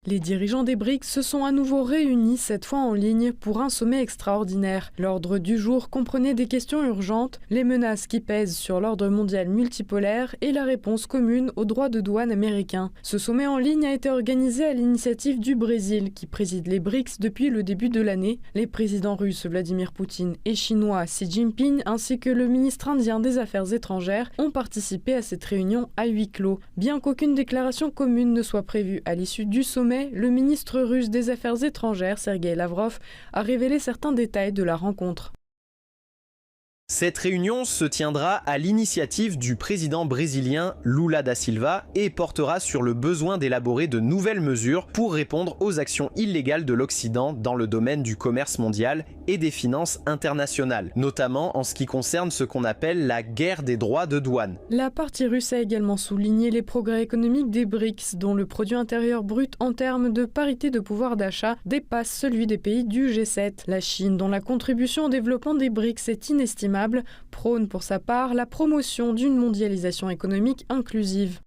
Les dirigeants des BRICS se sont à nouveau réunis, cette fois en ligne, pour un sommet extraordinaire. L'ordre du jour comprenait des questions urgentes, les menaces qui pèsent sur l'ordre mondial multipolaire et la réponse commune aux droits de douane américains. Ce sommet en ligne a été organisé à l'initiative du Brésil, qui préside les BRICS depuis le début de l'année. Les présidents russes Vladimir Poutine et chinois Xi Jinping, ainsi que le ministre indien des Affaires étrangères, ont participé à cette réunion à huis clos. Bien qu'aucune déclaration commune ne soit prévue à l'issue du sommet, le ministre russe des Affaires étrangères, Sergueï Lavrov, a révélé certains détails de la rencontre. Cette réunion se tiendra à l'initiative du président brésilien Lula da Silva et portera sur le besoin d'élaborer de nouvelles mesures pour répondre aux actions illégales de l'Occident dans le domaine du commerce mondial et des finances internationales, notamment en ce qui concerne ce qu'on appelle la guerre des droits de douane. La partie russe a également souligné les progrès économiques des BRICS, dont le produit intérieur brut en termes de parité de pouvoir d'achat dépasse celui des pays du G7. La Chine, dont la contribution au développement des BRICS est inestimable, prône pour sa part la promotion d'une mondialisation économique inclusive.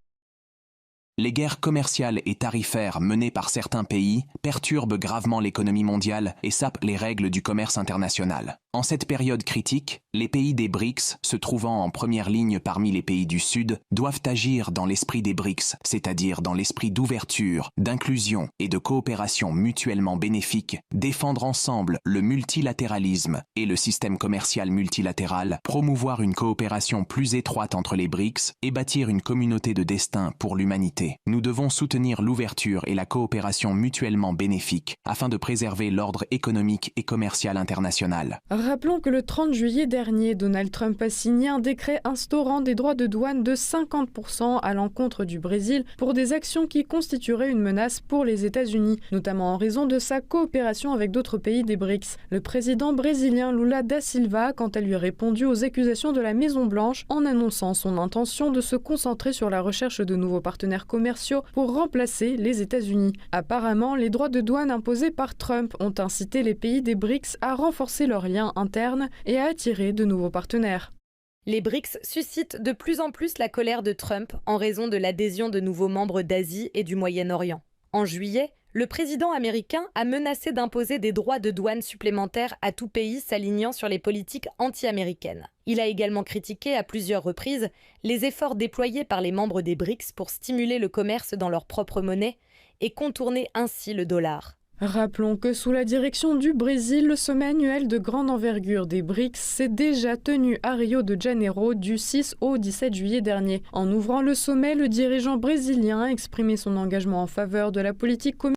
Les guerres commerciales et tarifaires menées par certains pays perturbent gravement l'économie mondiale et sapent les règles du commerce international. En cette période critique, les pays des BRICS, se trouvant en première ligne parmi les pays du Sud, doivent agir dans l'esprit des BRICS, c'est-à-dire dans l'esprit d'ouverture, d'inclusion et de coopération mutuellement bénéfique, défendre ensemble le multilatéralisme et le système commercial multilatéral, promouvoir une coopération plus étroite entre les BRICS et bâtir une communauté de destin pour l'humanité. Nous devons soutenir l'ouverture et la coopération mutuellement bénéfiques afin de préserver l'ordre économique et commercial international. Rappelons que le 30 juillet dernier, Donald Trump a signé un décret instaurant des droits de douane de 50% à l'encontre du Brésil pour des actions qui constitueraient une menace pour les États-Unis, notamment en raison de sa coopération avec d'autres pays des BRICS. Le président brésilien Lula da Silva a quant à lui répondu aux accusations de la Maison-Blanche en annonçant son intention de se concentrer sur la recherche de nouveaux partenaires commerciaux pour remplacer les États-Unis. Apparemment, les droits de douane imposés par Trump ont incité les pays des BRICS à renforcer leurs liens internes et à attirer de nouveaux partenaires. Les BRICS suscitent de plus en plus la colère de Trump en raison de l'adhésion de nouveaux membres d'Asie et du Moyen-Orient. En juillet, le président américain a menacé d'imposer des droits de douane supplémentaires à tout pays s'alignant sur les politiques anti-américaines. Il a également critiqué à plusieurs reprises les efforts déployés par les membres des BRICS pour stimuler le commerce dans leur propre monnaie et contourner ainsi le dollar. Rappelons que sous la direction du Brésil, le sommet annuel de grande envergure des BRICS s'est déjà tenu à Rio de Janeiro du 6 au 17 juillet dernier. En ouvrant le sommet, le dirigeant brésilien a exprimé son engagement en faveur de la politique communautaire